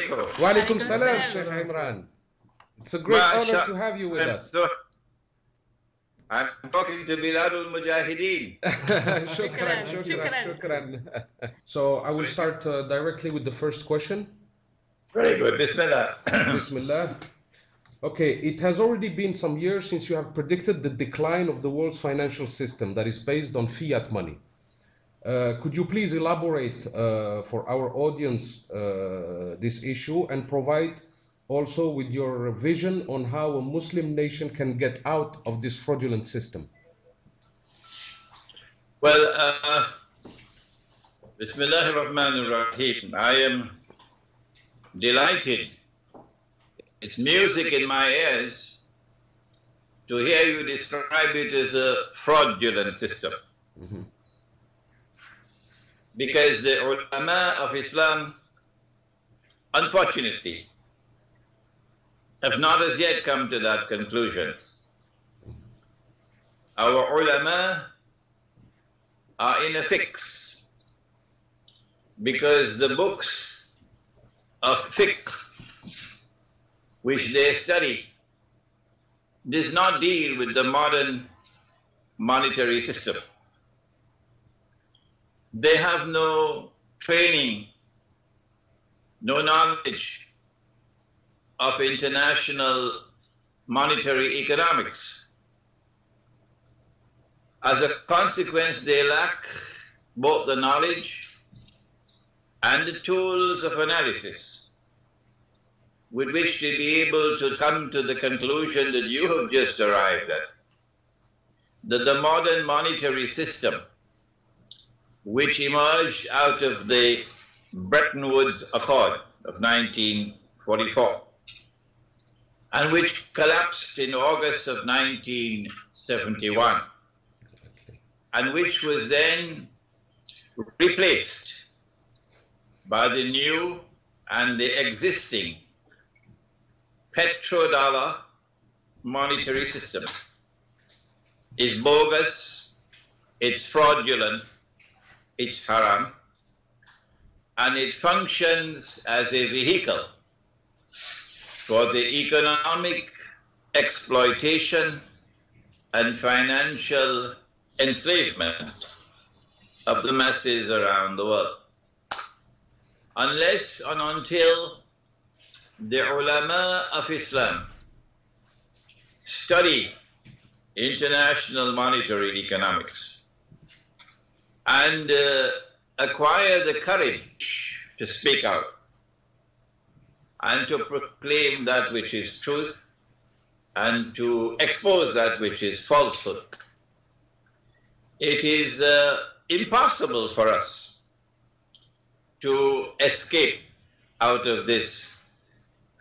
alaikum. Wa alaikum salam, Sheikh Imran. It's a great honor to have you with us. I'm talking to Biladul Mujahideen. Shukran, shukran, shukran. So I will start directly with the first question. Very good. Bismillah. Bismillah. Okay, it has already been some years since you have predicted the decline of the world's financial system that is based on fiat money. Could you please elaborate for our audience this issue and provide also with your vision on how a Muslim nation can get out of this fraudulent system? Well, Bismillah ar-Rahman ar-Rahim. I am delighted. It's music in my ears to hear you describe it as a fraudulent system. Mm-hmm. Because the ulama of Islam, unfortunately, have not as yet come to that conclusion. Our ulama are in a fix because the books of fiqh which they study does not deal with the modern monetary system. They have no training, no knowledge of international monetary economics. As a consequence, they lack both the knowledge and the tools of analysis with which to be able to come to the conclusion that you have just arrived at, that the modern monetary system, which emerged out of the Bretton Woods Accord of 1944, and which collapsed in August of 1971, and which was then replaced by the new and the existing petrodollar monetary system, is bogus, it's fraudulent, it's haram, and it functions as a vehicle for the economic exploitation and financial enslavement of the masses around the world. Unless and until the ulama of Islam study international monetary economics and acquire the courage to speak out and to proclaim that which is truth and to expose that which is falsehood, it is impossible for us to escape out of this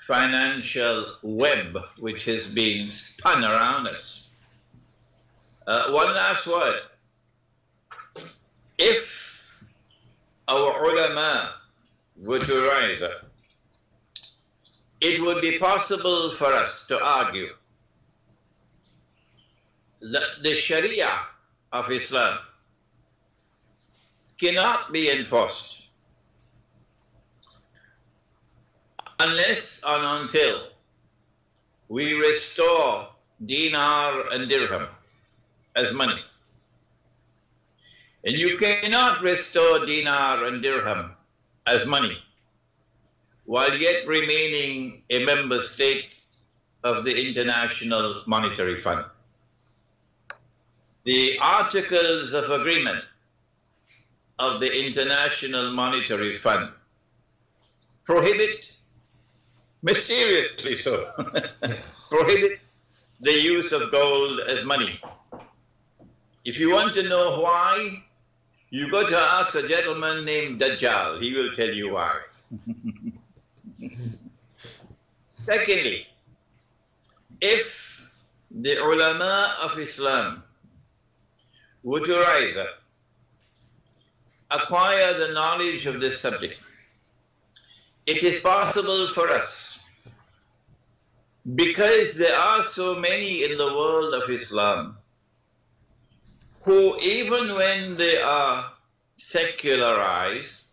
financial web which has been spun around us. One last word. If our ulama were to rise up, it would be possible for us to argue that the Sharia of Islam cannot be enforced unless and until we restore dinar and dirham as money. And you cannot restore dinar and dirham as money while yet remaining a member state of the International Monetary Fund. The Articles of Agreement of the International Monetary Fund prohibit, mysteriously so, prohibit the use of gold as money. If you want to know why, you go to ask a gentleman named Dajjal. He will tell you why. Secondly, if the ulama of Islam were to rise up, acquire the knowledge of this subject, it is possible for us, because there are so many in the world of Islam who, even when they are secularized,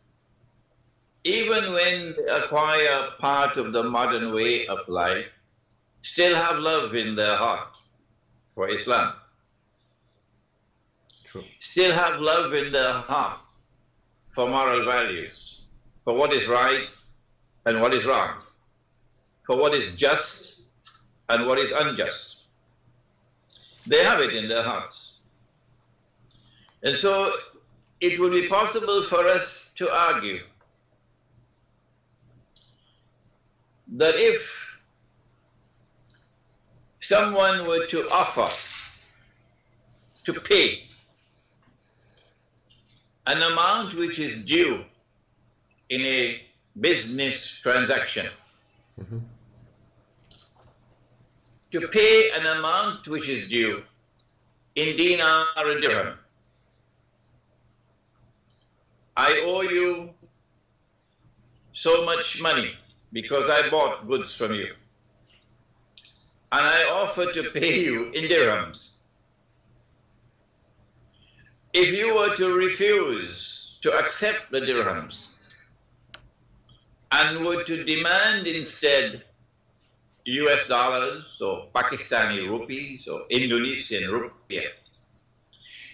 even when they acquire part of the modern way of life, still have love in their heart for Islam. True. Still have love in their heart for moral values, for what is right and what is wrong, for what is just and what is unjust. They have it in their hearts. And so it would be possible for us to argue that if someone were to offer to pay an amount which is due in a business transaction, to pay an amount which is due in dinar and dirham. I owe you so much money because I bought goods from you, and I offer to pay you in dirhams. If you were to refuse to accept the dirhams and were to demand instead US dollars or Pakistani rupees or Indonesian rupiah,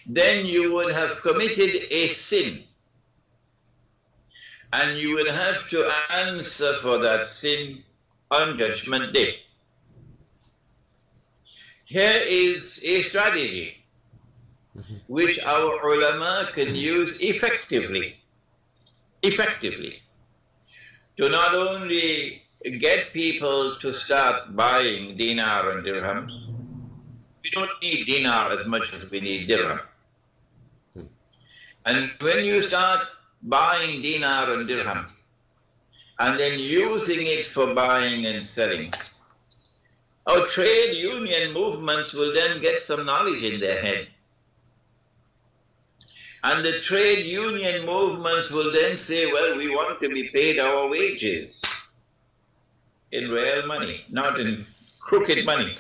then you would have committed a sin, and you would have to answer for that sin on Judgment Day. Here is a strategy which our ulama can use effectively to not only get people to start buying dinar and dirhams. We don't need dinar as much as we need dirham. And when you start buying dinar and dirham and then using it for buying and selling, our trade union movements will then get some knowledge in their head. And the trade union movements will then say, well, we want to be paid our wages in real money, not in crooked money.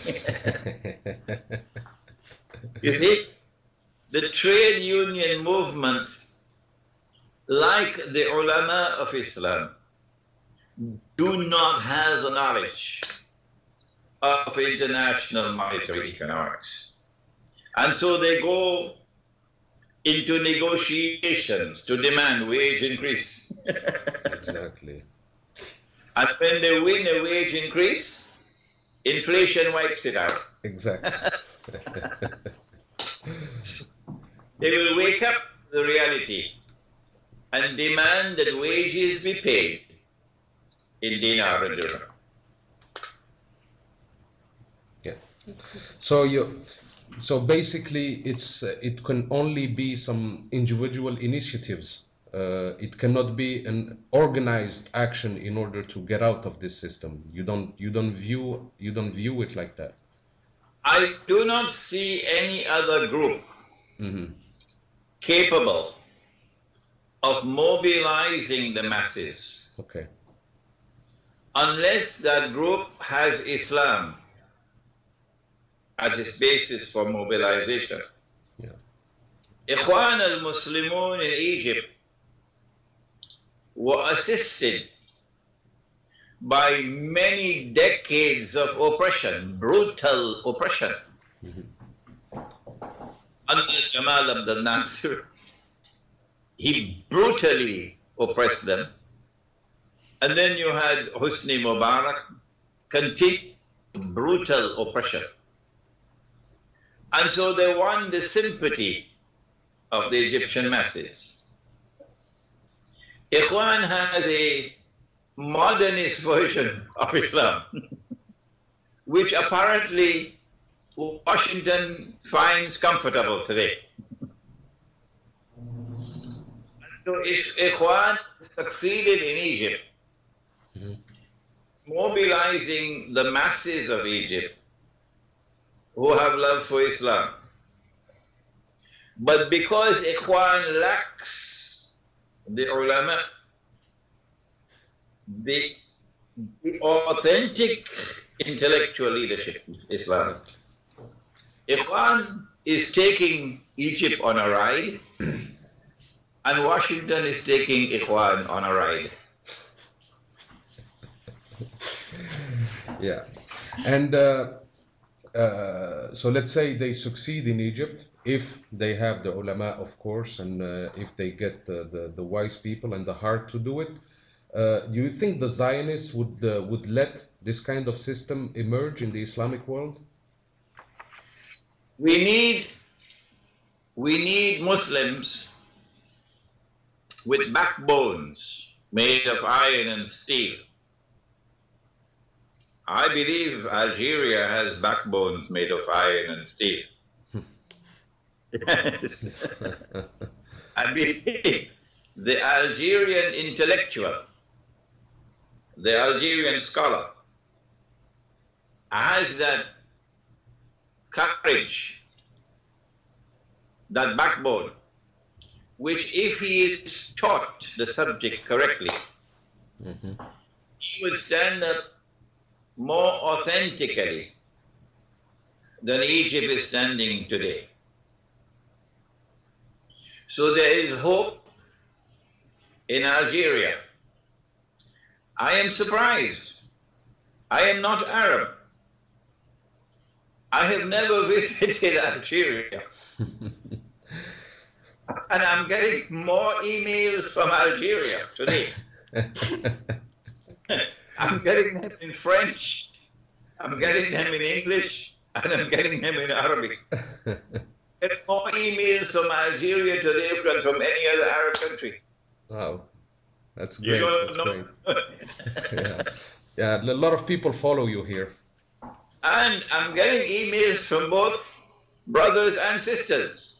You see, the trade union movement, like the ulama of Islam, do not have the knowledge of international monetary economics. And so they go into negotiations to demand wage increase. Exactly. And when they win a wage increase, inflation wipes it out. Exactly. They will wake up to the reality and demand that wages be paid in dinar and dirham. Yeah. So basically, it can only be some individual initiatives. It cannot be an organized action in order to get out of this system. You don't view it like that. I do not see any other group capable of mobilizing the masses, okay, unless that group has Islam as its basis for mobilization. Yeah. Ikhwan al-Muslimun in Egypt were assisted by many decades of oppression, brutal oppression. Under Jamal Abdel Nasser, he brutally oppressed them. And then you had Hosni Mubarak, continued brutal oppression. And so they won the sympathy of the Egyptian masses. Ikhwan has a modernist version of Islam, which apparently Washington finds comfortable today. So Ikhwan succeeded in Egypt, mobilizing the masses of Egypt who have love for Islam. But because Ikhwan lacks the ulama, the authentic intellectual leadership of Islam, Ikhwan is taking Egypt on a ride, and Washington is taking Ikhwan on a ride. Yeah. And so let's say they succeed in Egypt, if they have the ulama, of course, and if they get the wise people and the heart to do it. Do you think the Zionists would let this kind of system emerge in the Islamic world? We need Muslims with backbones made of iron and steel. I believe Algeria has backbones made of iron and steel. Yes. I believe the Algerian intellectual, the Algerian scholar, has that courage, that backbone, which if he is taught the subject correctly, he will stand up more authentically than Egypt is standing today. So there is hope in Algeria. I am surprised. I am not Arab. I have never visited Algeria. And I'm getting more emails from Algeria today. I'm getting them in French, I'm getting them in English, and I'm getting them in Arabic. Get more emails from Algeria today than from any other Arab country. Wow, that's great. You don't That's know. great. Yeah, a lot of people follow you here. And I'm getting emails from both brothers and sisters.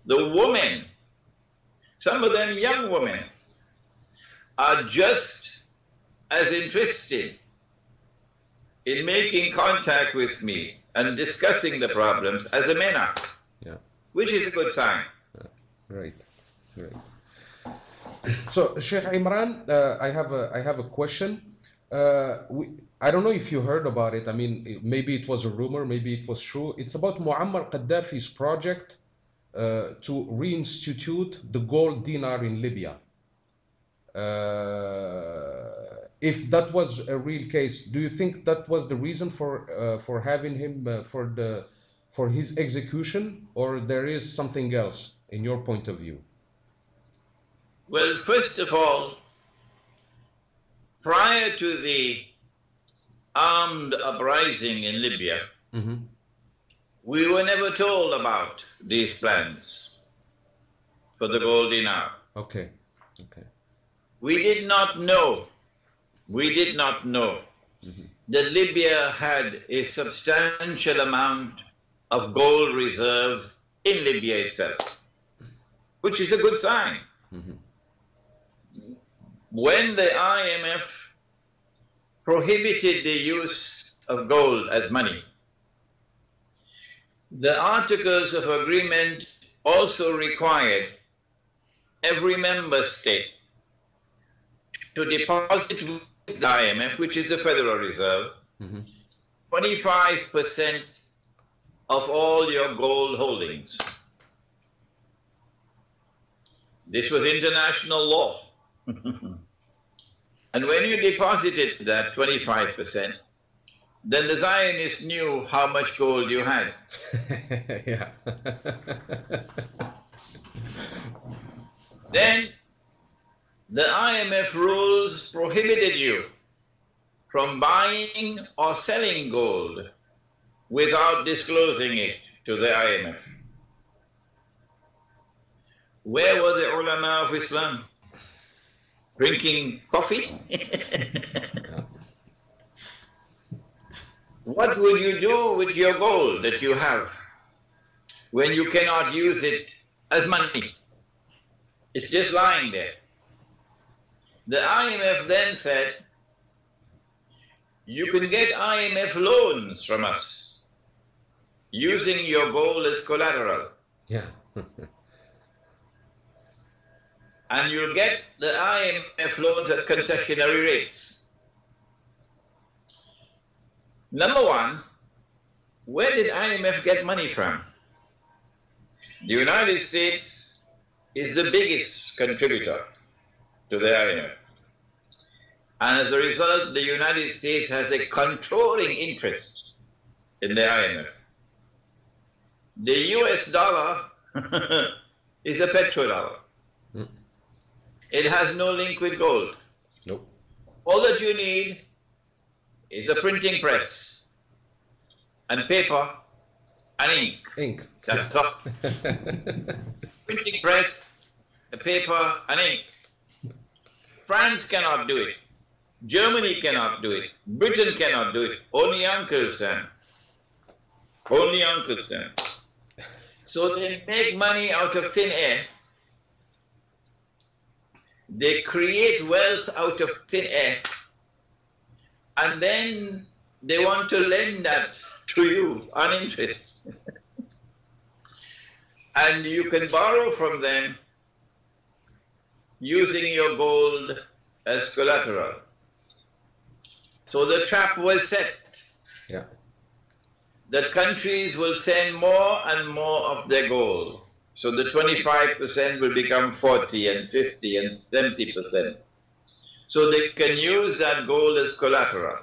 The women, some of them young women, are just as interested in making contact with me and discussing the problems as the men are, which is a good sign. Right, right. So, Sheikh Imran, I have a question. I don't know if you heard about it. I mean, maybe it was a rumor, maybe it was true. It's about Muammar Gaddafi's project to reinstitute the gold dinar in Libya. If that was a real case, do you think that was the reason for having him for his execution, or there is something else in your point of view? Well, first of all, prior to the armed uprising in Libya, we were never told about these plans for the gold dinar. Okay, okay. We did not know that Libya had a substantial amount of gold reserves in Libya itself, which is a good sign. When the IMF prohibited the use of gold as money, the Articles of Agreement also required every member state to deposit with the IMF, which is the Federal Reserve, 25% of all your gold holdings. This was international law. And when you deposited that 25%, then the Zionists knew how much gold you had. Yeah. Then the IMF rules prohibited you from buying or selling gold without disclosing it to the IMF. Where were the ulama of Islam? Drinking coffee? What would you do with your gold that you have when you cannot use it as money? It's just lying there. The IMF then said, you can get IMF loans from us using your gold as collateral. Yeah. And you'll get the IMF loans at concessionary rates. Number one, where did IMF get money from? The United States is the biggest contributor to the IMF. And as a result, the United States has a controlling interest in the IMF. The US dollar is a petrodollar. It has no link with gold. Nope. All that you need is a printing press and paper and ink. Ink. That's all. Printing press, a paper and ink. France cannot do it. Germany cannot do it. Britain cannot do it. Only Uncle Sam. Only Uncle Sam. So they make money out of thin air. They create wealth out of thin air. And then they want to lend that to you on interest. And you can borrow from them using your gold as collateral. So the trap was set. Yeah. That countries will send more and more of their gold. So the 25% will become 40 and 50 and 70%. So they can use that gold as collateral,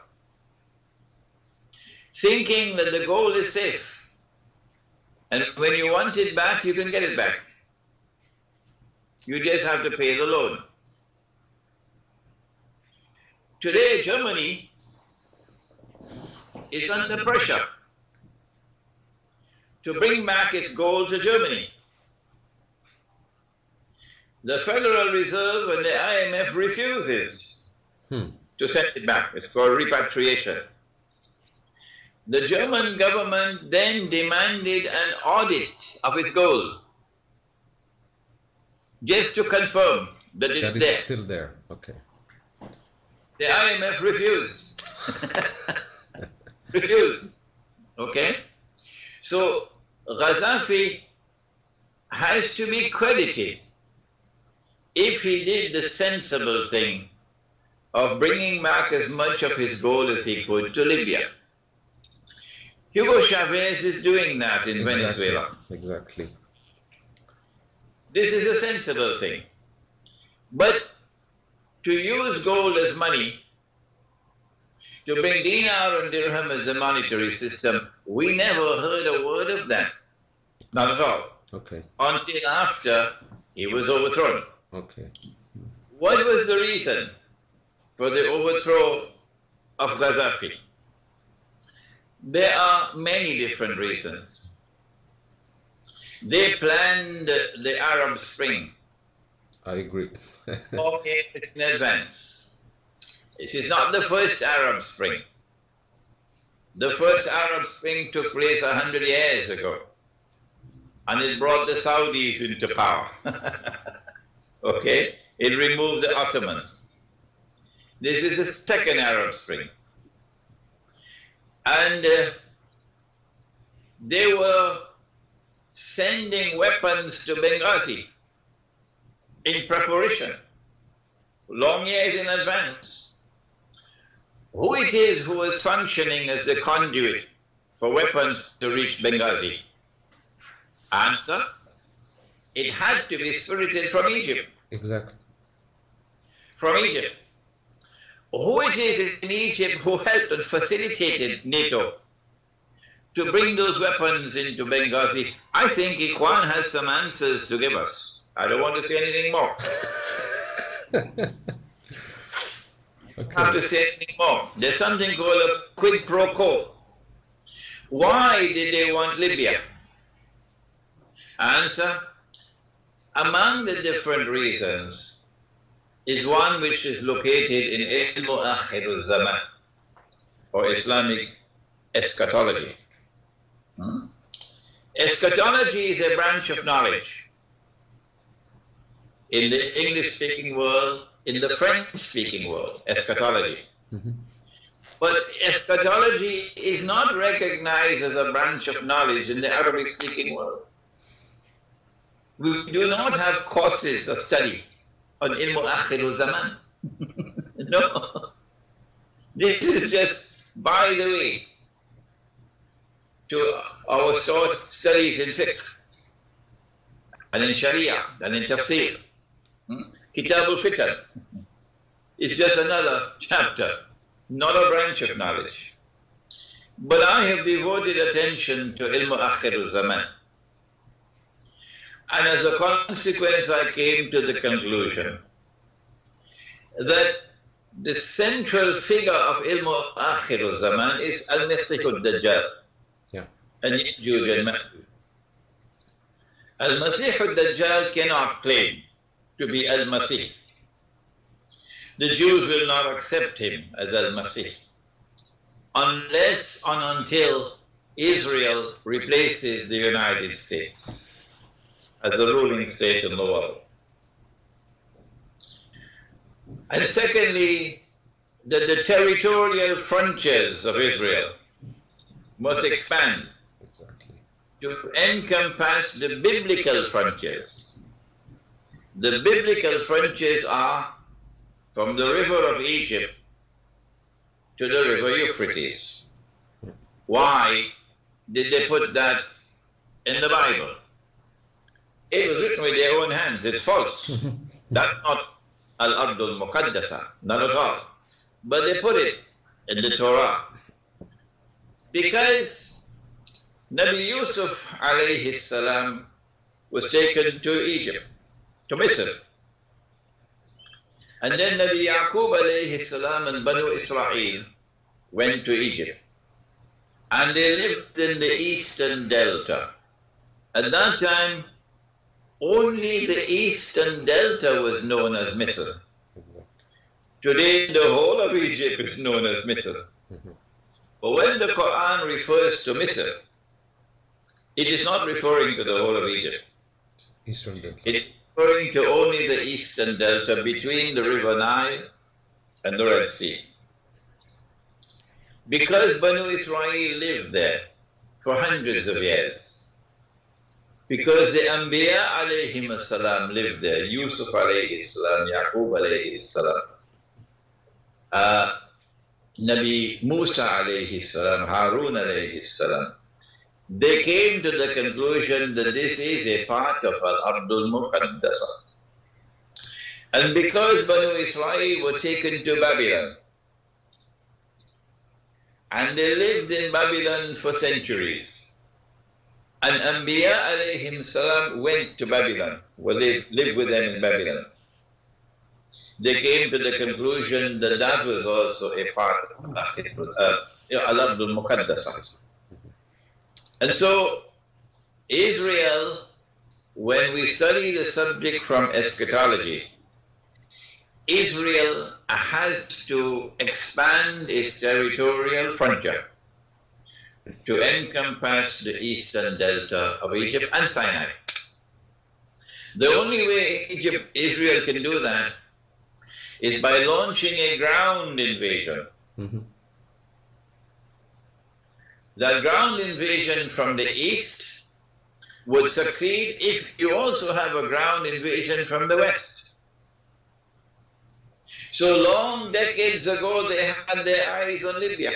thinking that the gold is safe. And when you want it back, you can get it back. You just have to pay the loan. Today, Germany is under pressure to bring back its gold to Germany. The Federal Reserve and the IMF refuses to send it back. It's called repatriation. The German government then demanded an audit of its gold, just to confirm that it's that there. It's still there. Okay. The IMF refused. Refused. Okay? So Gaddafi has to be credited if he did the sensible thing of bringing back as much of his gold as he could to Libya. Hugo Chavez is doing that in Venezuela. Exactly. This is a sensible thing. But to use gold as money, to bring dinar and dirham as a monetary system, we never heard a word of that. Not at all. Okay. Until after he was overthrown. Okay. What was the reason for the overthrow of Gaddafi? There are many different reasons. They planned the Arab Spring. I agree. 4 years in advance. This is not the first Arab Spring. The first Arab Spring took place 100 years ago, and it brought the Saudis into power. Okay? It removed the Ottomans. This is the second Arab Spring. And they were sending weapons to Benghazi in preparation, long years in advance. Who it is who was functioning as the conduit for weapons to reach Benghazi? Answer: it had to be spirited from Egypt. Exactly. From Egypt. Who it is in Egypt who helped and facilitated NATO to bring those weapons into Benghazi? I think Ikhwan has some answers to give us. I don't want to say anything more. Okay. I have to say anything more. There's something called a quid pro quo. Why did they want Libya? Answer: among the different reasons is one which is located in Ilmu Akhir al-Zaman, or Islamic eschatology. Eschatology is a branch of knowledge in the English-speaking world, in the French-speaking world, eschatology. But eschatology is not recognized as a branch of knowledge in the Arabic-speaking world. We do not have courses of study on Ilmu Akhir al-Zaman. No. This is just by the way to our studies in fiqh and in sharia and in tafsir. Kitab al-Fitan. It's just another chapter, not a branch of knowledge. But I have devoted attention to ilm akhir zaman. And as a consequence, I came to the conclusion that the central figure of ilm akhir zaman is al-Masih al-Dajjal. Yeah. And Ya'juj and Ma'juj. Al-Masih al-Dajjal cannot claim to be al-Masih. The Jews will not accept him as al-Masih unless and until Israel replaces the United States as the ruling state in the world. And secondly, that the territorial frontiers of Israel must expand to encompass the biblical frontiers. The biblical frontiers are from the river of Egypt to the river Euphrates. Why did they put that in the Bible? It was written with their own hands. It's false. That's not al-Ardul Muqaddasa, not at all. But they put it in the Torah because Nabi Yusuf alayhi salam was taken to Egypt, to Misr. And then Nabi Yaqub alayhi salam and Banu Israel went to Egypt. And they lived in the eastern delta. At that time, only the eastern delta was known as Misr. Today, the whole of Egypt is known as Misr. But when the Quran refers to Misr, it is not referring to the whole of Egypt. Eastern delta. It is referring to only the eastern delta between the river Nile and the Red Sea. Because Banu Israel lived there for hundreds of years, because the Anbiya alayhim salam lived there, Yusuf alayhi salam, Yaqub alayhi salam, Nabi Musa alayhi salam, Harun alayhi salam, they came to the conclusion that this is a part of Al-Ardul Muqaddasa. And because Banu Israel were taken to Babylon, and they lived in Babylon for centuries, and Anbiya alayhim salam went to Babylon, where they lived with them in Babylon, they came to the conclusion that that was also a part of Al-Ardul Muqaddasa. And so, Israel, when we study the subject from eschatology, Israel has to expand its territorial frontier to encompass the eastern delta of Egypt and Sinai. The only way Israel can do that is by launching a ground invasion. The ground invasion from the east would succeed if you also have a ground invasion from the west. So long decades ago, they had their eyes on Libya.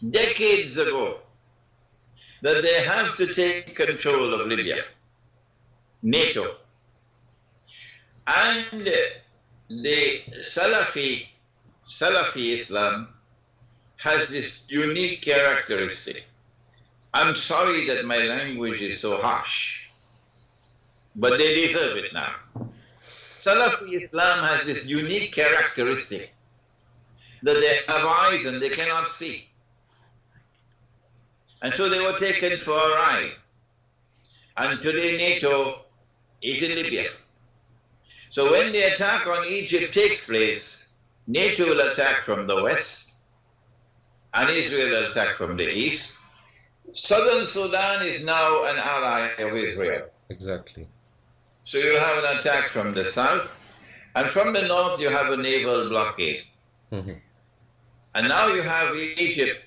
Decades ago, that they have to take control of Libya. NATO. And the Salafi Islam has this unique characteristic. I'm sorry that my language is so harsh, but they deserve it now. Salafi Islam has this unique characteristic that they have eyes and they cannot see. And so they were taken for a ride. And today NATO is in Libya. So when the attack on Egypt takes place, NATO will attack from the west, and Israel will attack from the east. Southern Sudan is now an ally of Israel. Exactly. So you have an attack from the south, and from the north you have a naval blockade. And now you have Egypt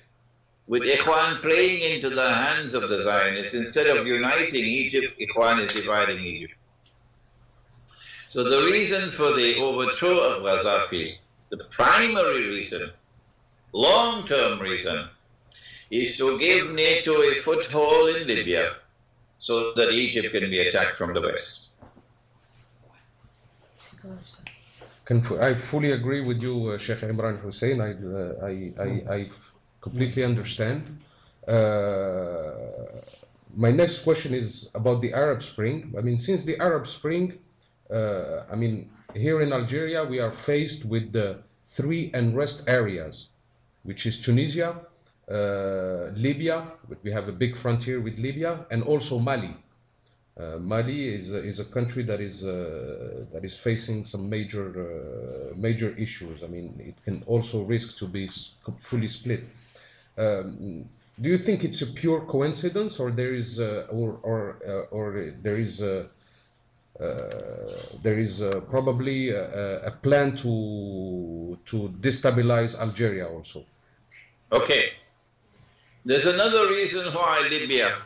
with Ikhwan playing into the hands of the Zionists. Instead of uniting Egypt, Ikhwan is dividing Egypt. So the reason for the overthrow of Gaddafi, the primary reason, long-term reason, is to give NATO a foothold in Libya so that Egypt can be attacked from the west. I fully agree with you, Sheikh Imran Hussein. I completely understand. My next question is about the Arab Spring. I mean, since the Arab Spring, I mean, here in Algeria, we are faced with the three unrest areas, which is Tunisia, Libya, but we have a big frontier with Libya, and also Mali. Mali is a country that is facing some major issues. I mean, it can also risk to be fully split. Do you think it's a pure coincidence, or there is probably a plan to destabilize Algeria also? Okay. There's another reason why Libya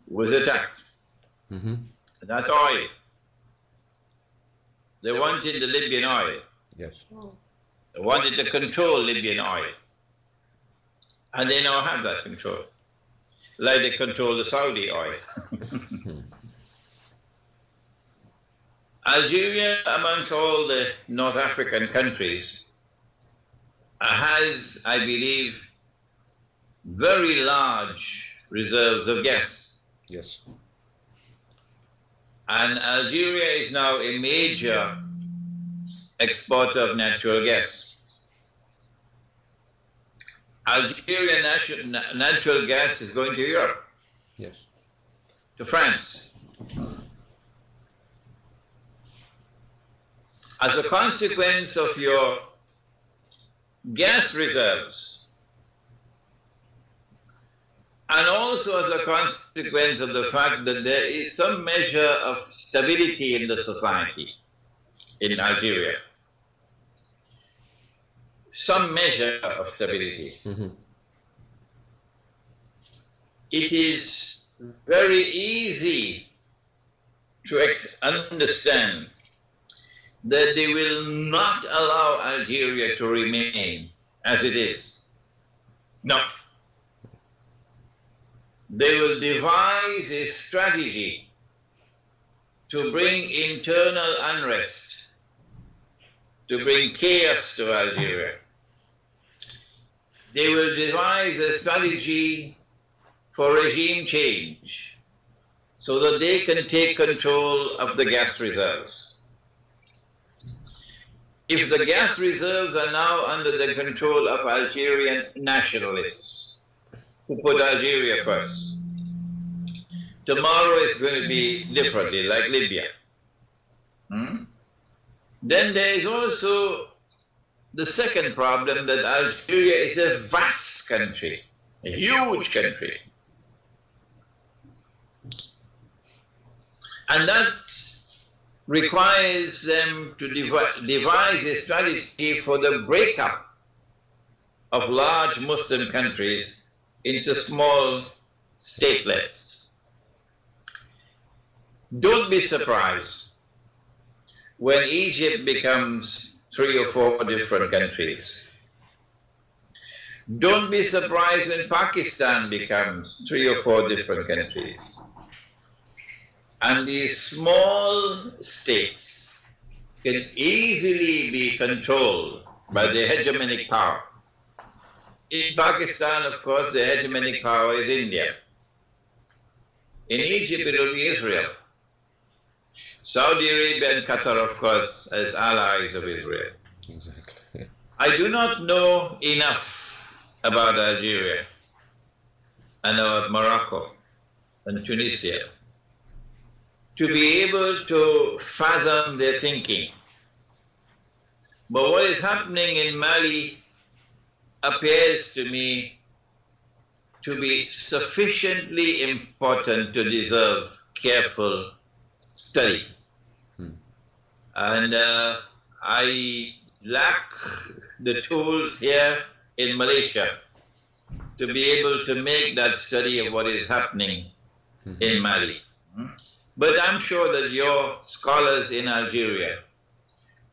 was attacked. Mm-hmm. That's oil. They wanted the Libyan oil. Yes. They wanted to control Libyan oil. And they now have that control. Like they control the Saudi oil. Algeria, amongst all the North African countries, has, I believe, very large reserves of gas. Yes. And Algeria is now a major exporter of natural gas. Algerian natural gas is going to Europe. Yes. To France. As a consequence of your gas reserves, and also as a consequence of the fact that there is some measure of stability in the society in Algeria, some measure of stability. Mm-hmm. It is very easy to understand that they will not allow Algeria to remain as it is. No. They will devise a strategy to bring internal unrest, to bring chaos to Algeria. They will devise a strategy for regime change so that they can take control of the gas reserves. If the gas reserves are now under the control of Algerian nationalists who put Algeria first, tomorrow is going to be differently, like Libya. Then there is also the second problem, that Algeria is a vast country, a huge country. And that requires them to devise a strategy for the breakup of large Muslim countries into small statelets. Don't be surprised when Egypt becomes 3 or 4 different countries. Don't be surprised when Pakistan becomes 3 or 4 different countries. And these small states can easily be controlled by the hegemonic power. In Pakistan, of course, the hegemonic power is India. In Egypt, it will be Israel. Saudi Arabia and Qatar, of course, as allies of Israel. Exactly. I do not know enough about Algeria and about Morocco and Tunisia to be able to fathom their thinking. But what is happening in Mali appears to me to be sufficiently important to deserve careful study. And I lack the tools here in Malaysia to be able to make that study of what is happening in Mali. But I'm sure that your scholars in Algeria,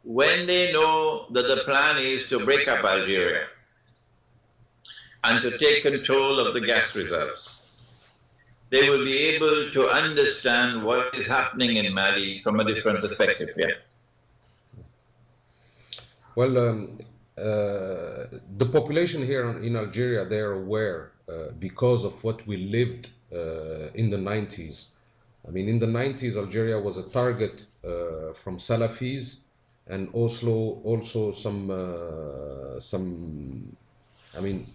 when they know that the plan is to break up Algeria and to take control of the gas reserves, they will be able to understand what is happening in Mali from a different perspective. Yeah. Well, the population here in Algeria, they are aware because of what we lived in the 90s. I mean, in the 90s, Algeria was a target from Salafis and also some, I mean,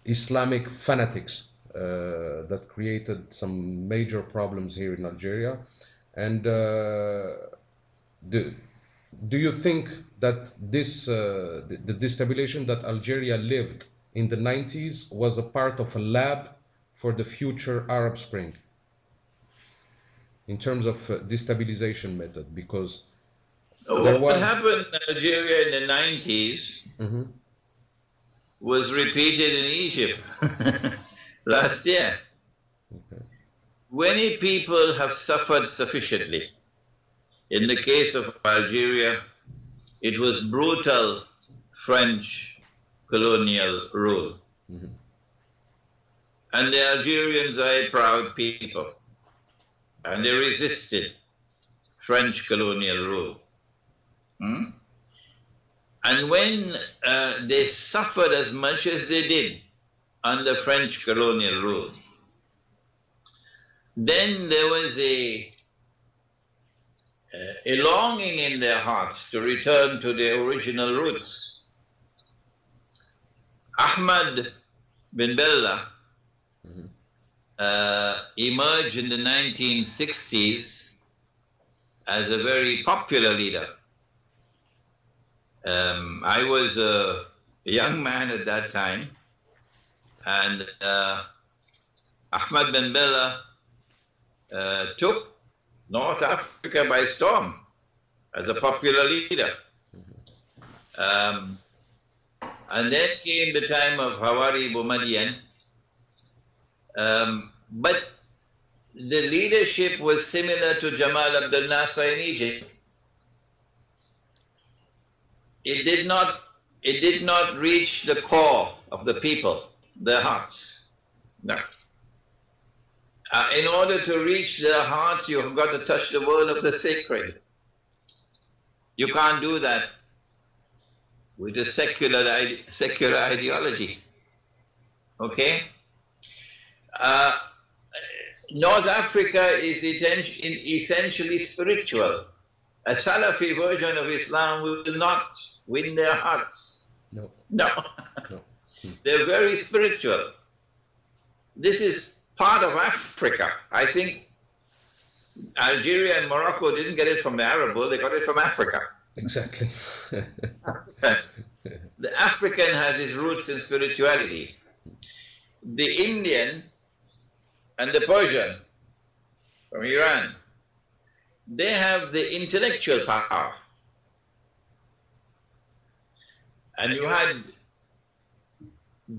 Islamic fanatics that created some major problems here in Algeria. And do you think that this the destabilization that Algeria lived in the 90s was a part of a lab for the future Arab Spring in terms of destabilization method? Because what happened in Algeria in the 90s was repeated in Egypt last year. Okay. Many people have suffered sufficiently. In the case of Algeria, it was brutal French colonial rule. And the Algerians are a proud people, and they resisted French colonial rule. And when they suffered as much as they did under French colonial rule, then there was a longing in their hearts to return to their original roots. Ahmad bin Bella emerged in the 1960s as a very popular leader. I was a young man at that time, and Ahmad bin Bella took North Africa by storm as a popular leader. And then came the time of Hawari Boumediene. But the leadership was similar to Jamal Abdel Nasser in Egypt. It did not reach the core of the people, their hearts. No. In order to reach their hearts, you've got to touch the world of the sacred. You can't do that with a secular ideology. Okay? North Africa is essentially spiritual. A Salafi version of Islam will not win their hearts. No. No. They're very spiritual. This is part of Africa. I think Algeria and Morocco didn't get it from the Arab world, they got it from Africa. Exactly. The African has its roots in spirituality. The Indian and the Persian from Iran, they have the intellectual power. And you had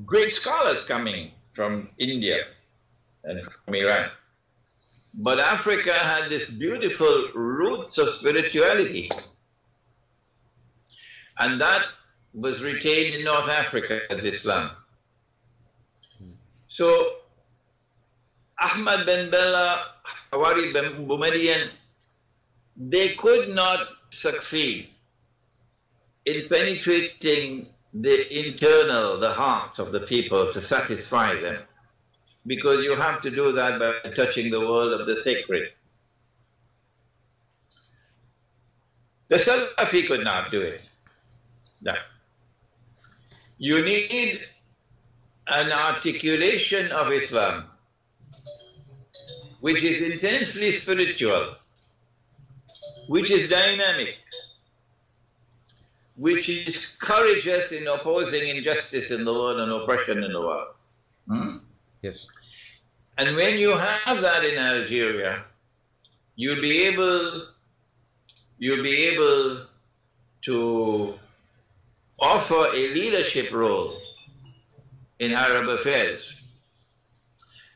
great scholars coming from India and from Iran. But Africa had this beautiful roots of spirituality. And that was retained in North Africa as Islam. So Ahmad bin Bella, Hawari Boumediene, they could not succeed in penetrating the hearts of the people to satisfy them, because you have to do that by touching the world of the sacred. The Salafi could not do it. No. You need an articulation of Islam which is intensely spiritual, which is dynamic, which is courageous in opposing injustice in the world and oppression in the world. Yes. And when you have that in Algeria, you'll be able to offer a leadership role in Arab affairs.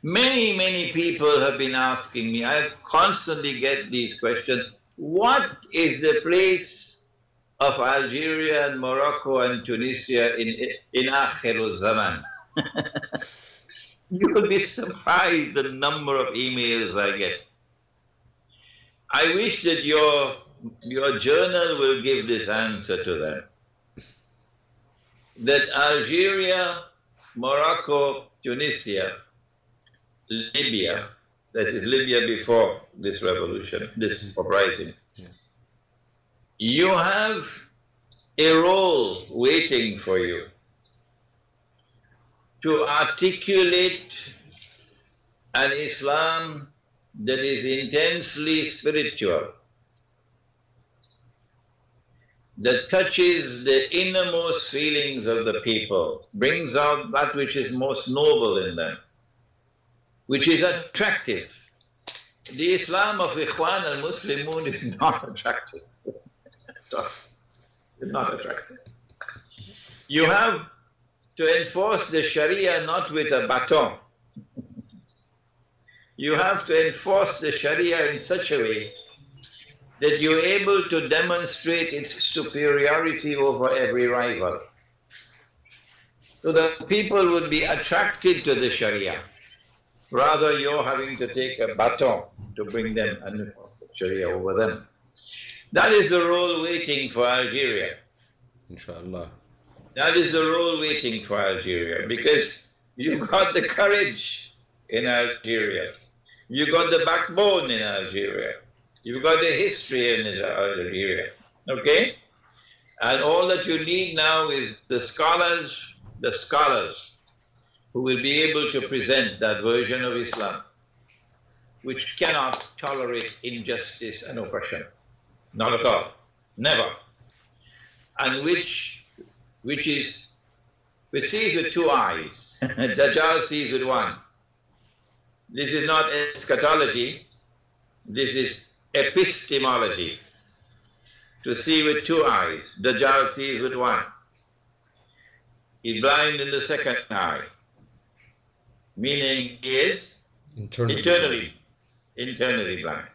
Many people have been asking me, I constantly get these questions, what is the place of Algeria and Morocco and Tunisia in Akhir zaman? You will be surprised the number of emails I get. I wish that your journal will give this answer to that. that Algeria, Morocco, Tunisia, Libya, that is Libya before this revolution, this uprising, you have a role waiting for you to articulate an Islam that is intensely spiritual, that touches the innermost feelings of the people, brings out that which is most noble in them, which is attractive. The Islam of Ikhwan al-Muslimun is not attractive. It's not attractive. You have to enforce the Sharia not with a baton. You have to enforce the Sharia in such a way that you're able to demonstrate its superiority over every rival. So that people would be attracted to the Sharia. Rather, you're having to take a baton to bring them and enforce the Sharia over them. That is the role waiting for Algeria. Inshallah. That is the role waiting for Algeria, because you got the courage in Algeria. You got the backbone in Algeria. You've got the history in Algeria. Okay? And all that you need now is the scholars who will be able to present that version of Islam, which cannot tolerate injustice and oppression. Not at all. Never. And which sees with two eyes. Dajjal sees with one. This is not eschatology. This is epistemology. To see with two eyes. Dajjal sees with one. He's blind in the second eye. Meaning he is internally blind.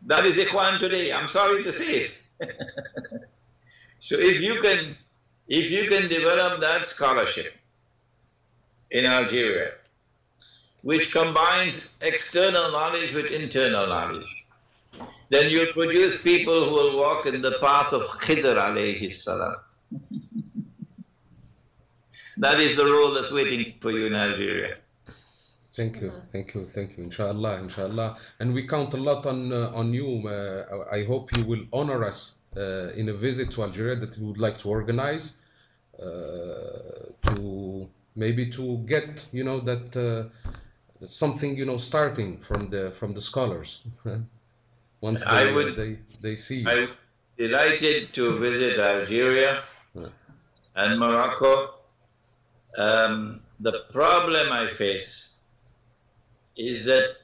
That is Ikhwan today. I'm sorry to say it. So if you can develop that scholarship in Algeria, which combines external knowledge with internal knowledge, then you'll produce people who will walk in the path of Khidr alayhi salam. That is the role that's waiting for you in Algeria. Thank you. Inshallah, inshallah. And we count a lot on you. I hope you will honor us in a visit to Algeria that we would like to organize, to get that something starting from the scholars. Once they see you. I'm delighted to visit Algeria and Morocco. The problem I face is that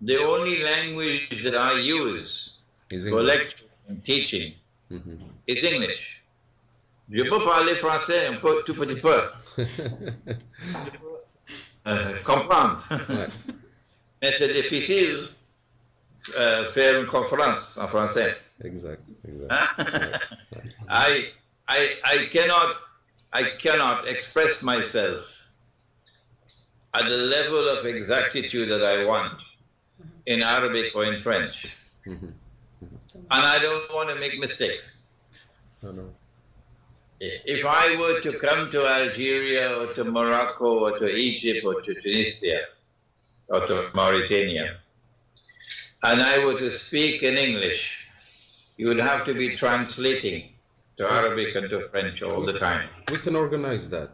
the only language that I use for lecture and teaching is English. Je peux parler français un peu, tout petit peu. Comprendre. Mais c'est difficile faire une conférence en français. Exactly. I cannot express myself at the level of exactitude that I want in Arabic or in French. And I don't want to make mistakes. No. If I were to come to Algeria or to Morocco or to Egypt or to Tunisia or to Mauritania, and I were to speak in English, you would have to be translating to Arabic and to French all the time. We can organize that.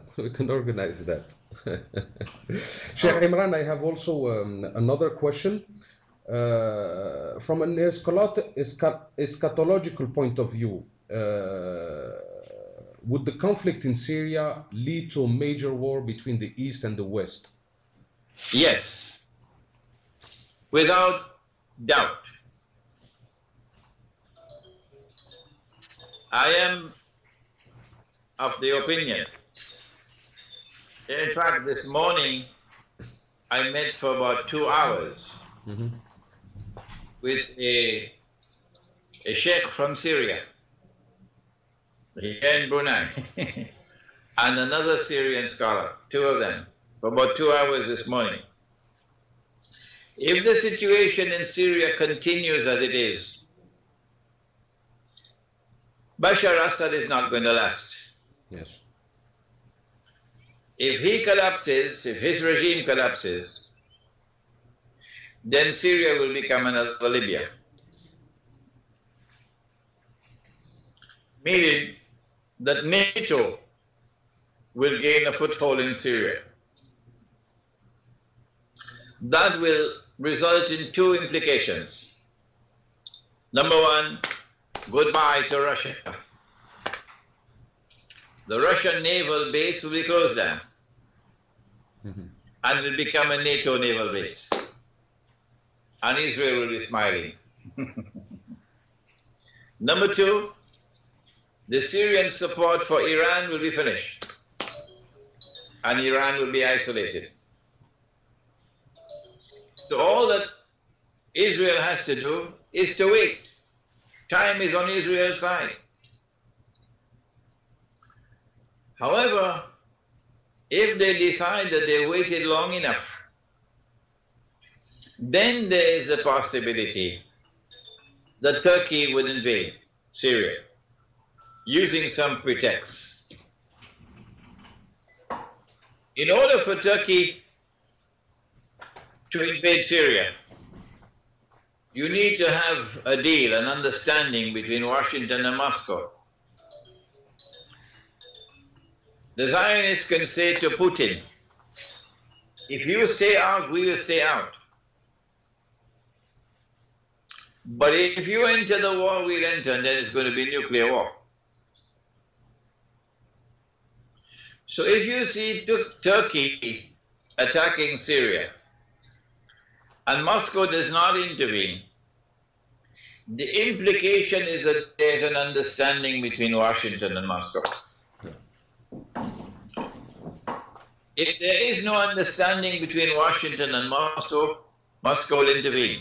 Sheikh Imran, I have also another question. From an eschatological point of view, would the conflict in Syria lead to a major war between the East and the West? Yes, without doubt. I am of the opinion. In fact, this morning I met for about 2 hours with a Sheikh from Syria, here in Brunei, and another Syrian scholar, 2 of them, for about 2 hours this morning. If the situation in Syria continues as it is, Bashar Assad is not going to last. Yes. If he collapses, if his regime collapses, then Syria will become another Libya. Meaning that NATO will gain a foothold in Syria. That will result in two implications. Number one, goodbye to Russia. The Russian naval base will be closed down and will become a NATO naval base. And Israel will be smiling. Number two, the Syrian support for Iran will be finished and Iran will be isolated. So all that Israel has to do is to wait. Time is on Israel's side. However, if they decide that they waited long enough, then there is a possibility that Turkey would invade Syria using some pretext. In order for Turkey to invade Syria, you need to have a deal, an understanding between Washington and Moscow. The Zionists can say to Putin, if you stay out, we will stay out. But if you enter the war, we'll enter, and then it's going to be nuclear war. So if you see Turkey attacking Syria, and Moscow does not intervene, the implication is that there's an understanding between Washington and Moscow. If there is no understanding between Washington and Moscow, Moscow will intervene.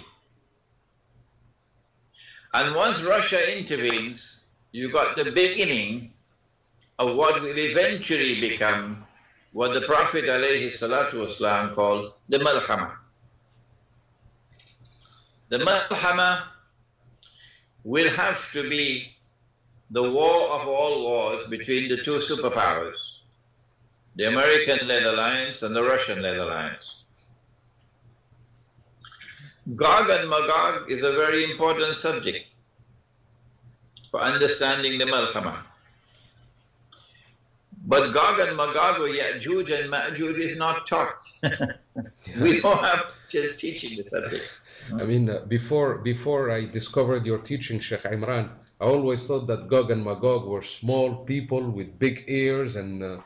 And once Russia intervenes, you got the beginning of what will eventually become what the Prophet ﷺ called the Malhama. The Malhama will have to be the war of all wars between the two superpowers, the American-led alliance and the Russian-led alliance. Gog and Magog is a very important subject for understanding the Malhama. But Gog and Magog or Ya'juj and Ma'juj is not taught. We don't have just teaching the subject. I mean, before I discovered your teaching, Sheikh Imran, I always thought that Gog and Magog were small people with big ears and...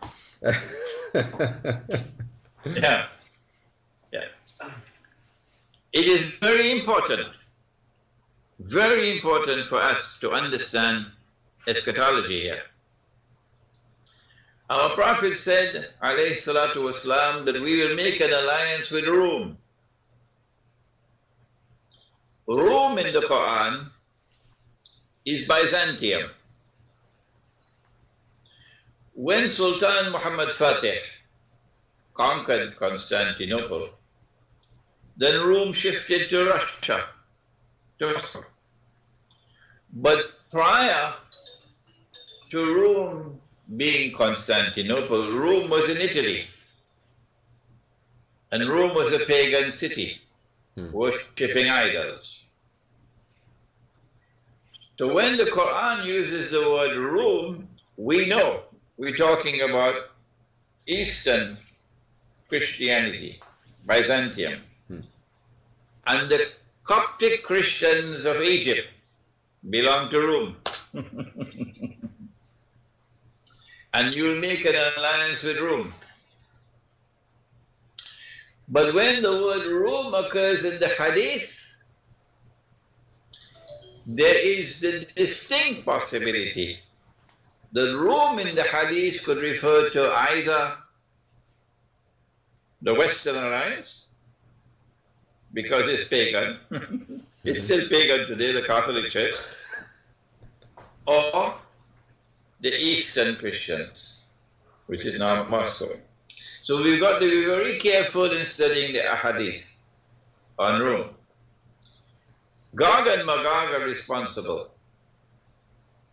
Yeah. It is very important for us to understand eschatology here. Our Prophet said, alayhi salatu wasalam, that we will make an alliance with Rome. Rome in the Quran is Byzantium. When Sultan Muhammad Fatih conquered Constantinople, then Rome shifted to Russia, to Moscow. But prior to Rome being Constantinople, Rome was in Italy. And Rome was a pagan city, worshipping idols. So when the Quran uses the word Rome, we know we're talking about Eastern Christianity, Byzantium. And the Coptic Christians of Egypt belong to Rome. And you'll make an alliance with Rome. But when the word Rome occurs in the Hadith, there is the distinct possibility that Rome in the Hadith could refer to either the Western Alliance, because it's pagan, it's still pagan today, the Catholic Church, or the Eastern Christians, which is now Moscow. So we've got to be very careful in studying the Ahadith on Rome. Gog and Magog are responsible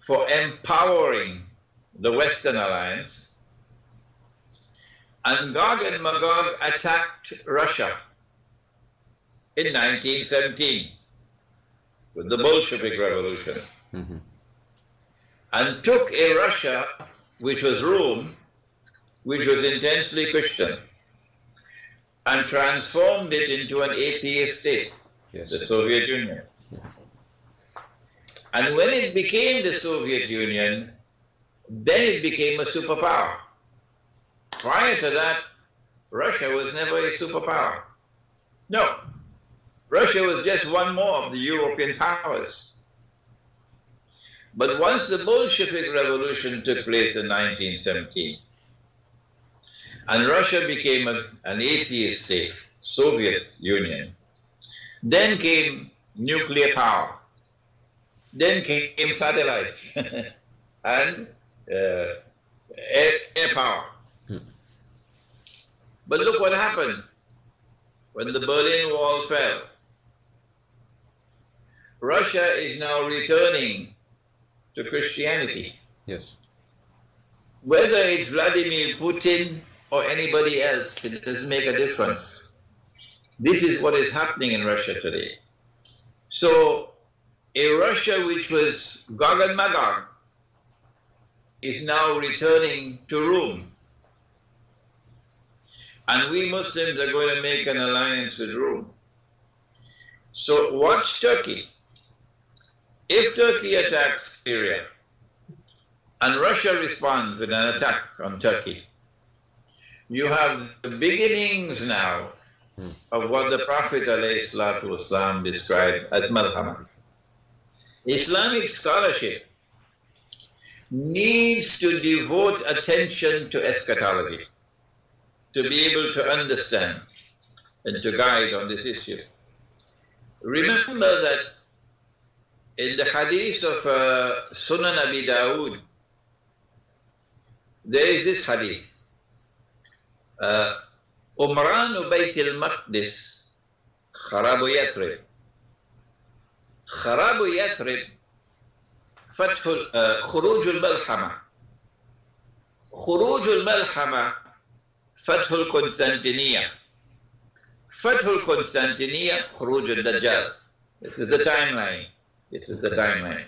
for empowering the Western Alliance, and Gog and Magog attacked Russia in 1917 with the Bolshevik Revolution, and took a Russia which was Rome, which was intensely Christian, and transformed it into an atheist state, the Soviet Union. And when it became the Soviet Union, then it became a superpower. Prior to that, Russia was never a superpower. No. Russia was just one more of the European powers. But once the Bolshevik Revolution took place in 1917, and Russia became an atheist state, Soviet Union, then came nuclear power, then came satellites, and air power. But look what happened when the Berlin Wall fell. Russia is now returning to Christianity. Yes. Whether it's Vladimir Putin or anybody else, it doesn't make a difference. This is what is happening in Russia today. So, a Russia which was Gog and Magog is now returning to Rome. And we Muslims are going to make an alliance with Rome. So watch Turkey. If Turkey attacks Syria, and Russia responds with an attack on Turkey, you have the beginnings now of what the Prophet ﷺ described as malhama. Islamic scholarship needs to devote attention to eschatology, to be able to understand and to guide on this issue. Remember that in the hadith of Sunan Abi Dawood, there is this hadith. Umran Bayt al-Maqdis, Kharabu Yathrib. Kharabu Yathrib, Khuruj al-Malhama. Khuruj al-Malhama, Fath al-Constantiniya. Fath al-Constantiniya, Khuruj al-Dajjal. This is the timeline. This is the timeline.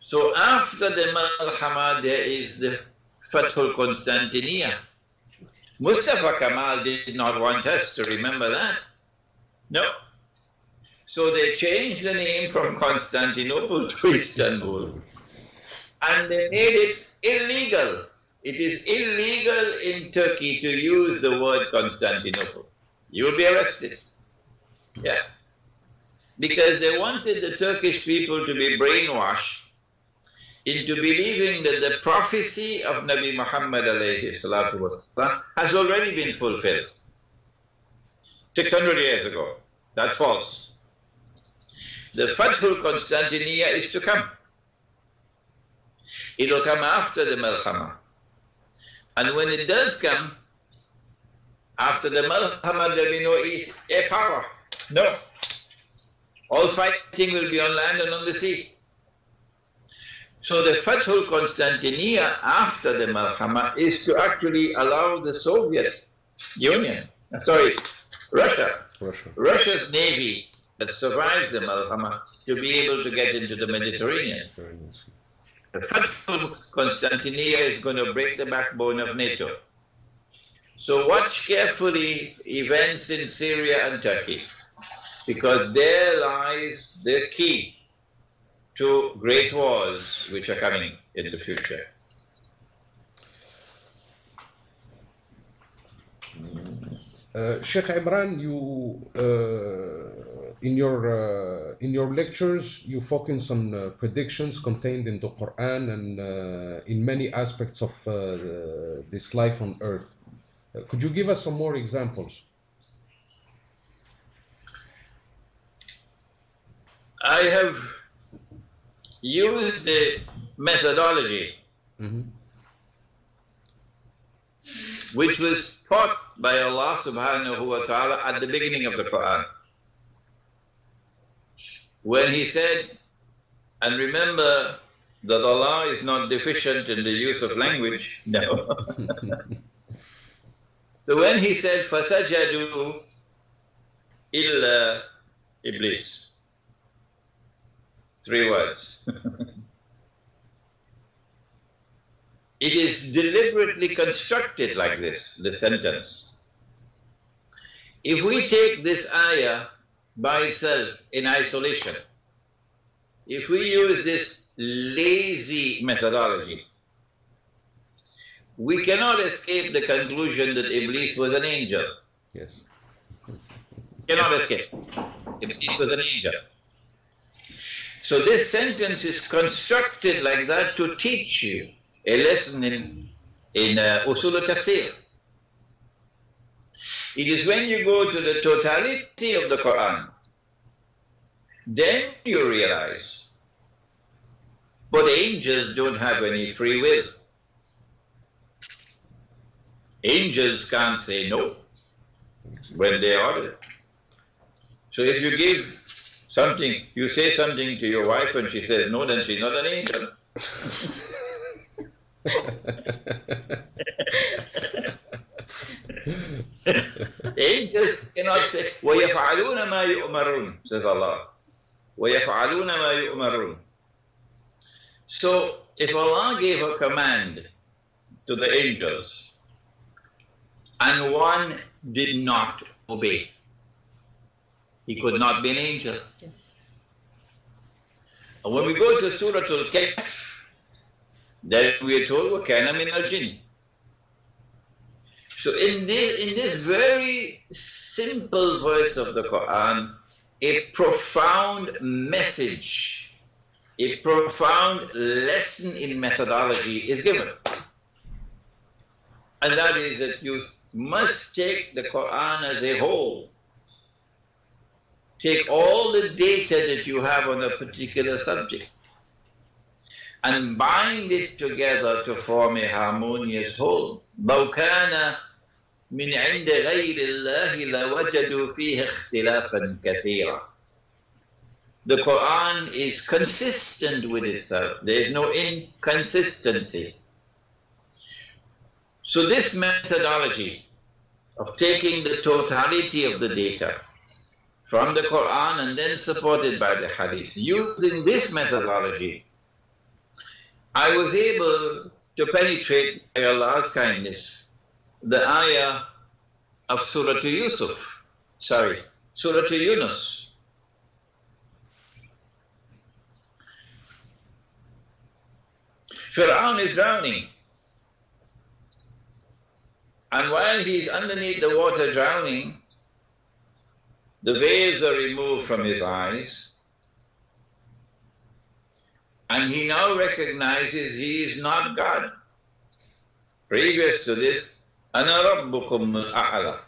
So after the Malhama, there is the Fath al-Constantiniya. Mustafa Kemal did not want us to remember that. No. So they changed the name from Constantinople to Istanbul. And they made it illegal. It is illegal in Turkey to use the word Constantinople. You will be arrested. Yeah. Because they wanted the Turkish people to be brainwashed into believing that the prophecy of Nabi Muhammad has already been fulfilled 600 years ago. That's false. The Fathul Constantiniya is to come. It will come after the Malhama. And when it does come, after the Malhama, there will be no air power. No. All fighting will be on land and on the sea. So the Fathul Constantiniya after the Malhama is to actually allow the Soviet Union, Russia's navy that survives the Malhama to be able to get into the Mediterranean. The Fathul Constantiniya is going to break the backbone of NATO. So watch carefully events in Syria and Turkey, because there lies the key to great wars which are coming in the future. Sheikh Imran, you in your lectures you focus on predictions contained in the Quran and in many aspects of this life on earth. Could you give us some more examples? I have used the methodology which was taught by Allah subhanahu wa ta'ala at the beginning of the Quran, when He said, and remember that Allah is not deficient in the use of language. No. So when he said, فَسَجَدُوا إِلَّا Iblis, 3 words. It is deliberately constructed like this, the sentence. If we take this ayah by itself in isolation, if we use this lazy methodology, we cannot escape the conclusion that Iblis was an angel. Yes. Cannot escape. Iblis was an angel. So this sentence is constructed like that to teach you a lesson in usul al-tafsir. It is when you go to the totality of the Quran, then you realize, but angels don't have any free will. Angels can't say no when they order. So if you give something, you say something to your wife and she says no, then she's not an angel. Angels cannot say, وَيَفْعَلُونَ مَا يُؤْمَرُونَ, says Allah. وَيَفْعَلُونَ مَا يُؤْمَرُونَ. So if Allah gave a command to the angels and one did not obey, he could not be an angel. Yes. And when we go to Surah Al-Kahf, then we are told, وَكَانَ مِنَ الْجِنِّ. So in this very simple verse of the Quran, a profound message, a profound lesson in methodology is given. And that is that you must take the Quran as a whole. Take all the data that you have on a particular subject and bind it together to form a harmonious whole. لو كان من عند غير الله لوجدوا فيه اختلافا كثيرا. The Quran is consistent with itself. There is no inconsistency. So this methodology of taking the totality of the data from the Quran and then supported by the Hadith, using this methodology, I was able to penetrate, by Allah's kindness, the ayah of Surah Yunus. Fir'aun is drowning. And while he's underneath the water drowning, the veils are removed from his eyes. And he now recognizes he is not God. Previous to this, أَنَا رَبُّكُمُ الْأَعْلَى.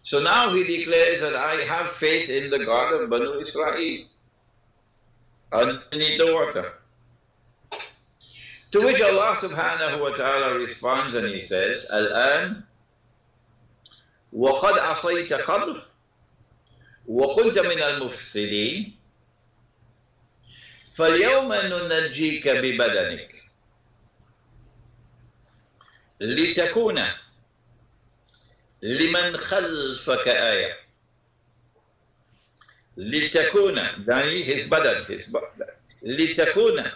So now he declares that I have faith in the God of Banu Israel underneath the water. To which Allah subhanahu wa ta'ala responds and he says, الآن وقد عصيت قبل وكنت من المفسدين فاليوم ننجيك ببدنك لتكون لمن خلفك آية. لتكون يعني his بدن, لتكون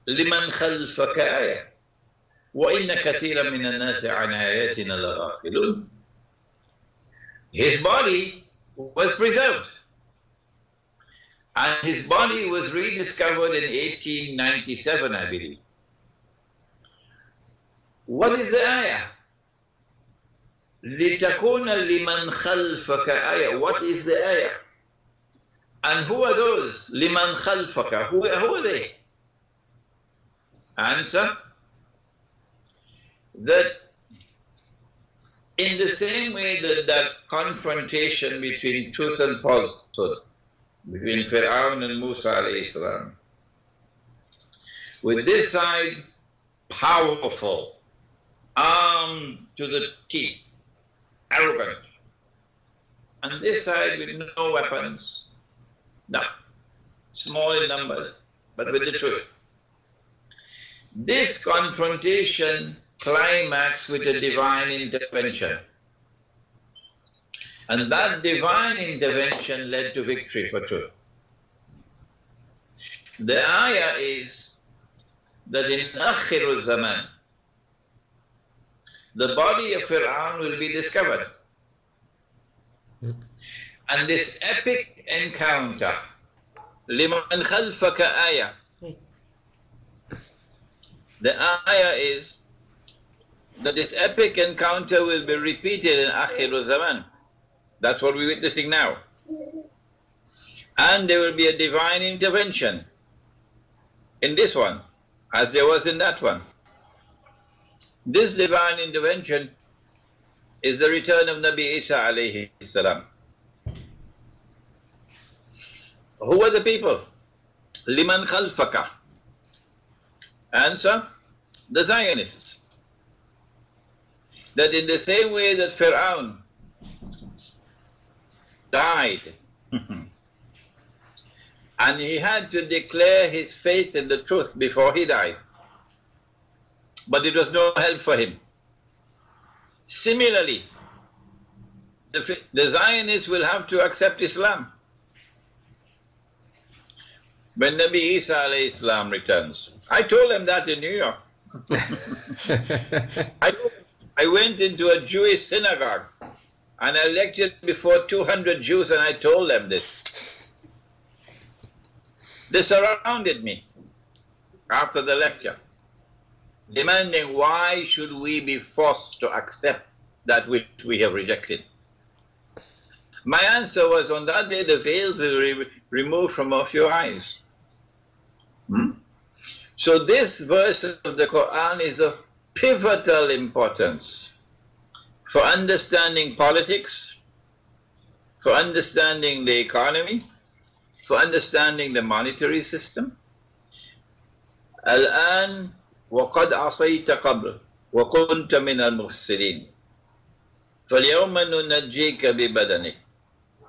لمن خلفك آية وإن كثيرا من الناس عن آياتنا لغافلون. His body was preserved and his body was rediscovered in 1897, I believe. What is the ayah? لِتَكُونَ لِمَنْ خَلْفَكَ آيَةً. What is the ayah? And who are those? لِمَنْ خَلْفَكَ. Who are they? Answer, that in the same way that confrontation between truth and falsehood, between Fir'aun and Musa alayhi salam, with this side powerful, armed to the teeth, arrogant, and this side with no weapons, no, small in numbers, but with the truth. This confrontation climaxed with a divine intervention. And that divine intervention led to victory for truth. The ayah is that in Akhirul Zaman, the body of Fir'aun will be discovered. And this epic encounter, liman khalfaka ayah. The ayah is that this epic encounter will be repeated in Akhirul Zaman. That's what we're witnessing now. And there will be a divine intervention in this one, as there was in that one. This divine intervention is the return of Nabi Isa alayhi salam. Who are the people? Liman khalfaka. Answer, the Zionists. That in the same way that Fir'aun died and he had to declare his faith in the truth before he died, but it was no help for him. Similarly, the Zionists will have to accept Islam when Nabi Isa alayhi salam returns. I told them that in New York. I went into a Jewish synagogue and I lectured before 200 Jews and I told them this. They surrounded me after the lecture, demanding why should we be forced to accept that which we have rejected. My answer was, on that day the veils will be removed from off your eyes. So this verse of the Quran is of pivotal importance for understanding politics, for understanding the economy, for understanding the monetary system. الآن وقد عصيت قبل وكنت من المفسدين فاليوم ننجيك ببدنك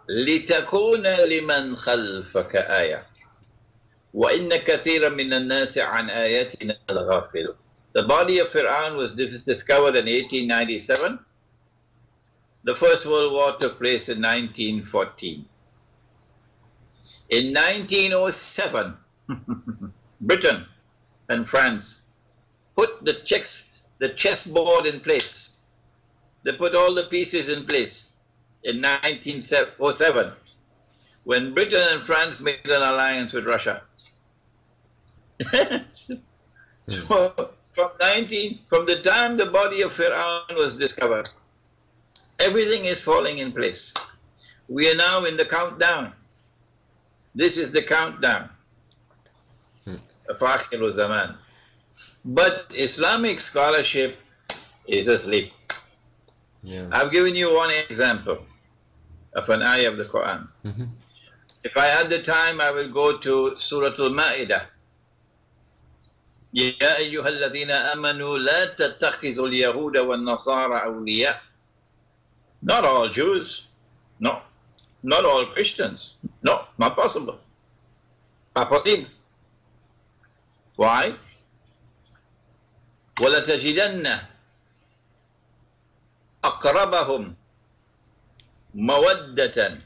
لتكون لمن خلفك آية وإن كثيرا من الناس عن آياتنا لغافلون. The body of Fir'aun was discovered in 1897. The First World War took place in 1914. In 1907, Britain and France put the chessboard in place. They put all the pieces in place in 1907 when Britain and France made an alliance with Russia. So from the time the body of Fir'aun was discovered, everything is falling in place. We are now in the countdown. This is the countdown of Akhirul Zaman. But Islamic scholarship is asleep. Yeah. I've given you one example of an ayah of the Quran. If I had the time, I will go to Surah Al-Ma'idah. يا أيها الذين آمنوا لا تتخذوا اليهود والنصارى أولياء. Not all Jews. No. Not all Christians. No, not possible. Not possible. Why? وَلَتَجِدَنَّ أَقْرَبَهُمْ مَوَدَّةً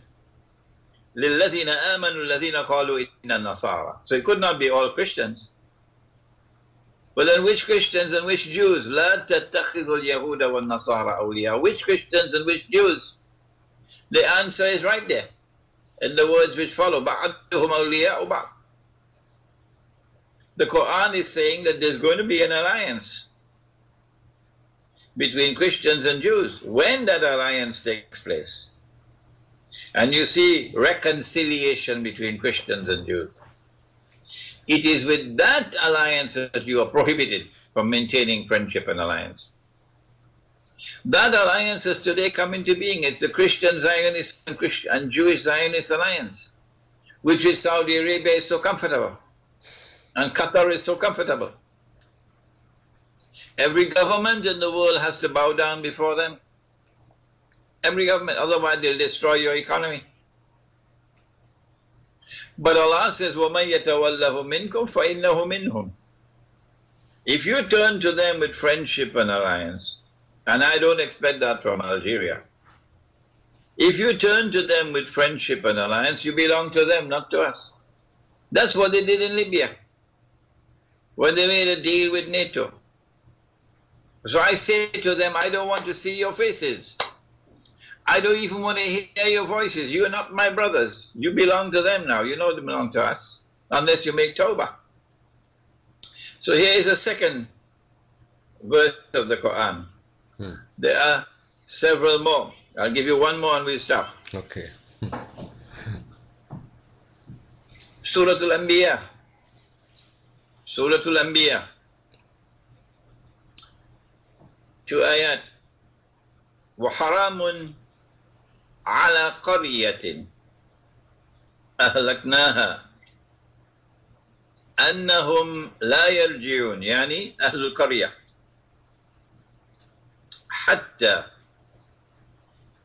لِلَّذِينَ آمَنُوا الَّذِينَ قَالُوا إِنَّ النَّصَارَى. So it could not be all Christians. But then which Christians and which Jews? لَا تَتَّخِذُوا الْيَهُودَ وَالنَّصَارَى أَوْلِيَاءَ. Which Christians and which Jews? The answer is right there in the words which follow. بَعَدُهُمْ أَوْلِيَاءُ بَعْضٍ. The Quran is saying that there's going to be an alliance between Christians and Jews. When that alliance takes place, and you see reconciliation between Christians and Jews, it is with that alliance that you are prohibited from maintaining friendship and alliance. That alliance has today come into being. It's the Christian Zionist and Jewish Zionist alliance, which with Saudi Arabia is so comfortable, and Qatar is so comfortable. Every government in the world has to bow down before them. Every government, otherwise they'll destroy your economy. But Allah says, وَمَنْ يَتَوَلَّهُ مِنْكُمْ فَإِنَّهُ مِنْهُمْ. If you turn to them with friendship and alliance, and I don't expect that from Algeria, if you turn to them with friendship and alliance, you belong to them, not to us. That's what they did in Libya, when they made a deal with NATO. So I say to them, I don't want to see your faces. I don't even want to hear your voices. You are not my brothers. You belong to them now. You know they belong to us, unless you make Tawbah. So here is a second verse of the Quran. There are several more. I'll give you one more and we'll stop. Okay. Surah Al-Anbiya. Surah Al-Anbiya. 2 ayat. وَحَرَامٌ عَلَى قَرْيَةٍ أَهْلَكْنَاهَا أَنَّهُمْ لَا يَرْجِعُونَ يعني أهل القرية حتى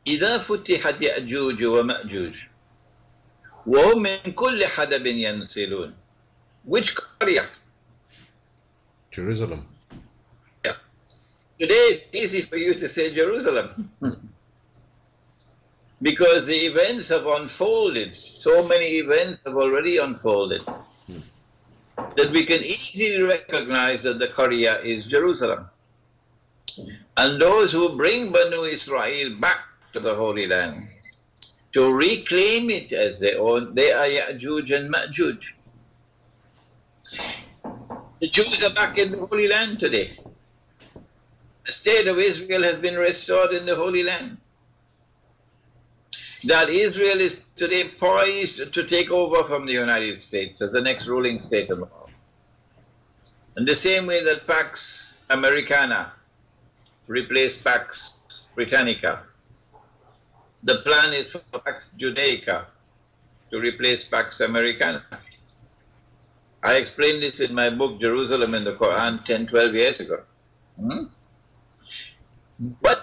إذا فتحت يأجوج ومأجوج وهم من كل حدب ينسلون. Which قرية? Jerusalem. Today it's easy for you to say Jerusalem because the events have unfolded. So many events have already unfolded that we can easily recognize that the Qaryah is Jerusalem. And those who bring Banu Israel back to the Holy Land to reclaim it as their own, they are Ya'juj and Ma'juj. The Jews are back in the Holy Land today. The state of Israel has been restored in the Holy Land. That Israel is today poised to take over from the United States as the next ruling state in the world. In the same way that Pax Americana replaced Pax Britannica, the plan is for Pax Judaica to replace Pax Americana. I explained this in my book, Jerusalem in the Quran, 10-12 years ago. But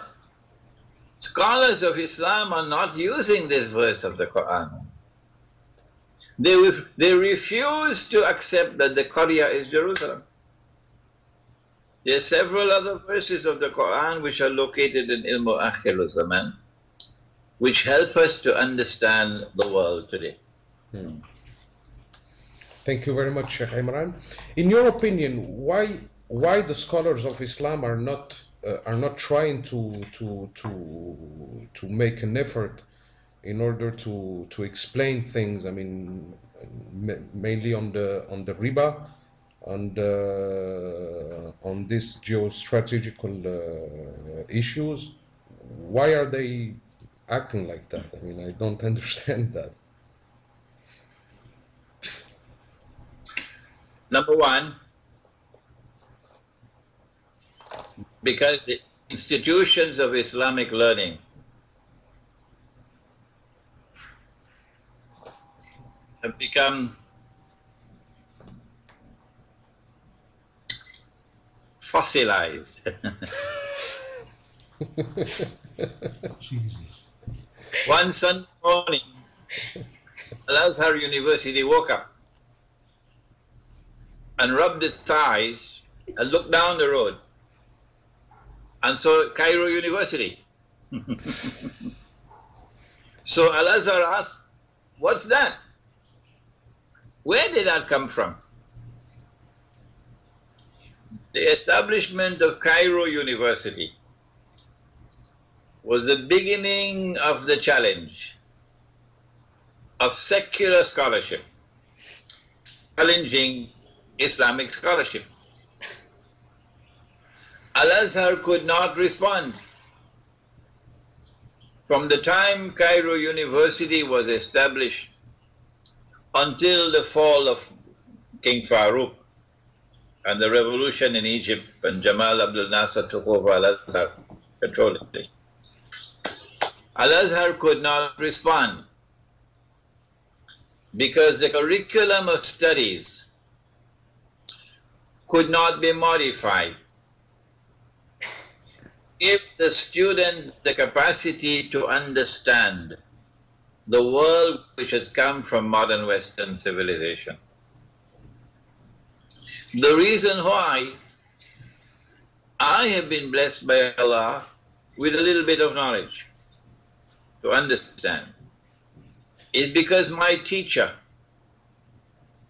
scholars of Islam are not using this verse of the Quran. They refuse to accept that the Qaryah is Jerusalem. There are several other verses of the Quran which are located in Ilmu Akhir Zaman, which help us to understand the world today. Thank you very much, Sheikh Imran. In your opinion, why the scholars of Islam are not trying to make an effort in order to explain things? I mean, mainly on the riba and on these geostrategical issues. Why are they acting like that? I mean, I don't understand that. Number one, because the institutions of Islamic learning have become fossilized. One Sunday morning, Al-Azhar University woke up and rubbed its eyes and looked down the road and saw Cairo University. So Al-Azhar asked, what's that? Where did that come from? The establishment of Cairo University was the beginning of the challenge of secular scholarship, challenging Islamic scholarship. Al-Azhar could not respond. From the time Cairo University was established until the fall of King Farouk and the revolution in Egypt when Jamal Abdel Nasser took over Al-Azhar, controlled it, Al-Azhar could not respond because the curriculum of studies could not be modified. Give the student the capacity to understand the world which has come from modern Western civilization. The reason why I have been blessed by Allah with a little bit of knowledge to understand is because my teacher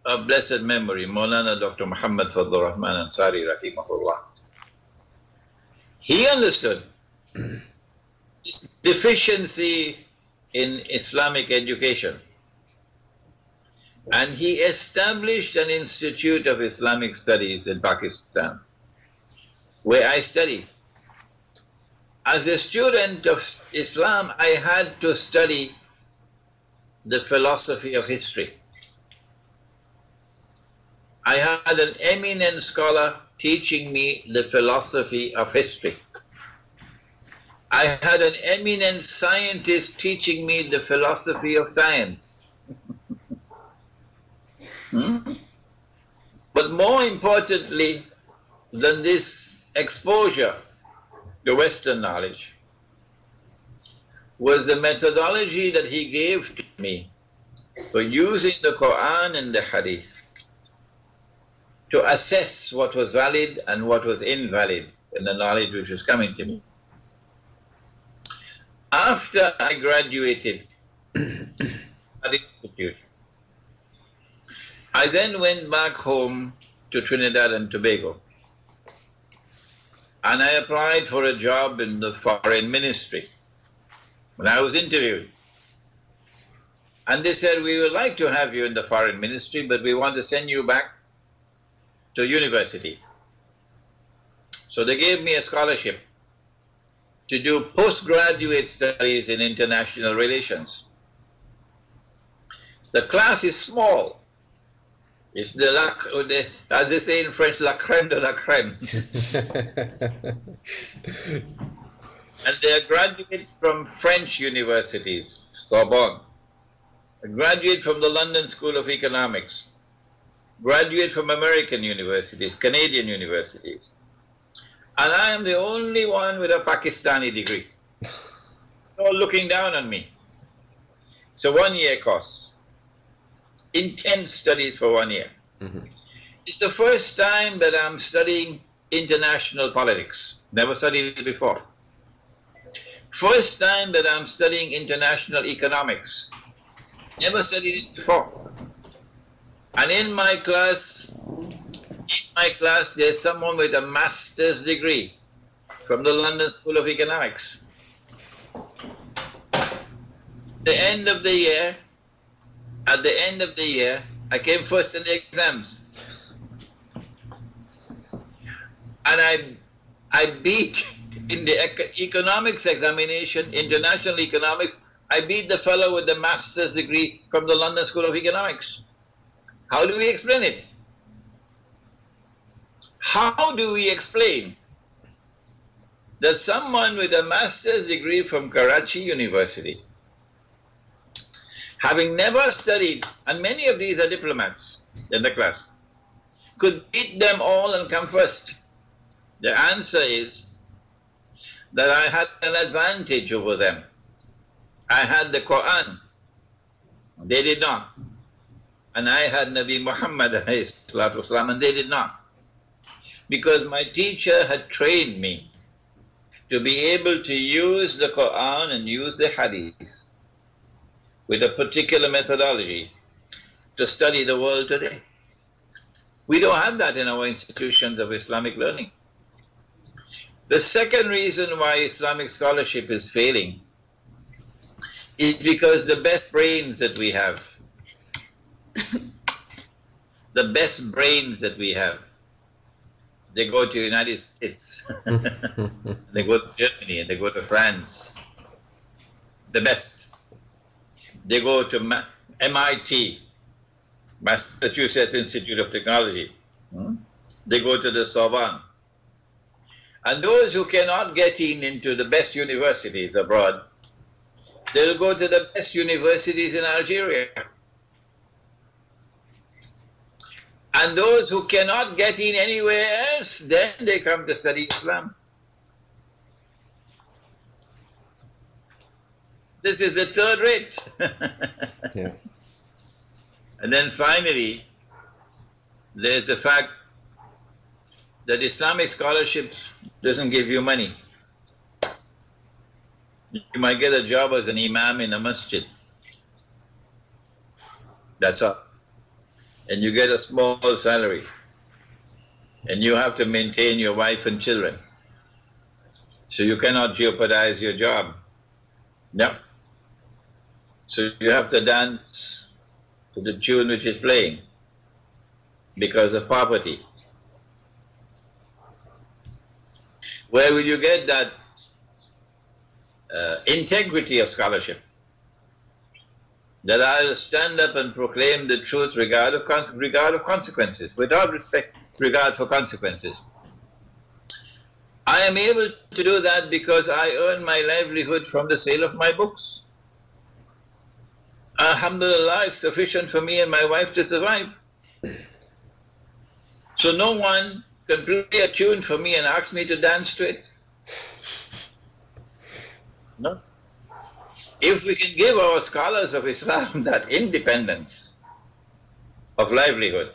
of blessed memory, Maulana Dr. Muhammad Fadlur Rahman Ansari Rahimahullah, he understood this deficiency in Islamic education, and he established an Institute of Islamic Studies in Pakistan, where I studied. As a student of Islam, I had to study the philosophy of history. I had an eminent scholar teaching me the philosophy of history. I had an eminent scientist teaching me the philosophy of science. But more importantly than this exposure to Western knowledge was the methodology that he gave to me for using the Quran and the Hadith to assess what was valid and what was invalid in the knowledge which was coming to me. After I graduated at the Institute, I then went back home to Trinidad and Tobago, and I applied for a job in the foreign ministry. When I was interviewed, and they said, we would like to have you in the foreign ministry, but we want to send you back to university. So they gave me a scholarship to do postgraduate studies in international relations. The class is small. It's as they say in French, la crème de la crème. And they are graduates from French universities, Sorbonne, a graduate from the London School of Economics, graduate from American universities, Canadian universities. And I am the only one with a Pakistani degree. They're all looking down on me. It's a one-year course. Intense studies for 1 year. It's the first time that I'm studying international politics. Never studied it before. First time that I'm studying international economics. Never studied it before. And in my class, there's someone with a master's degree from the London School of Economics. At the end of the year, I came first in the exams. And I beat, in the economics examination, international economics, I beat the fellow with the master's degree from the London School of Economics. How do we explain it? How do we explain that someone with a master's degree from Karachi University, having never studied, and many of these are diplomats in the class, could beat them all and come first? The answer is that I had an advantage over them. I had the Quran. They did not. And I had Nabi Muhammad and they did not. Because my teacher had trained me to be able to use the Quran and use the Hadith with a particular methodology to study the world today. We don't have that in our institutions of Islamic learning. The second reason why Islamic scholarship is failing is because the best brains that we have, they go to the United States, they go to Germany, and they go to France, the best. They go to MIT, Massachusetts Institute of Technology. They go to the Sorbonne. And those who cannot get into the best universities abroad, they'll go to the best universities in Algeria. And those who cannot get in anywhere else, then they come to study Islam. This is the third rate. Yeah. And then finally, there's the fact that Islamic scholarship doesn't give you money. You might get a job as an imam in a masjid. That's all. And you get a small salary. And you have to maintain your wife and children. So you cannot jeopardize your job. No. So you have to dance to the tune which is playing because of poverty. Where will you get that integrity of scholarship? That I'll stand up and proclaim the truth regard of consequences, without regard for consequences. I am able to do that because I earn my livelihood from the sale of my books. Alhamdulillah, it's sufficient for me and my wife to survive. So no one can play a tune for me and ask me to dance to it. No. If we can give our scholars of Islam that independence of livelihood,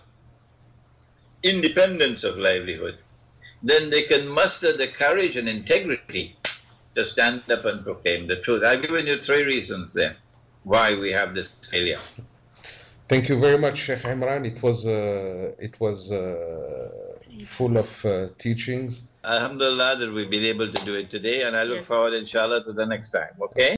then they can muster the courage and integrity to stand up and proclaim the truth. I've given you 3 reasons there why we have this failure. Thank you very much, Sheikh Imran. It was full of teachings. Alhamdulillah that we've been able to do it today, and I look forward, inshallah, to the next time. Okay?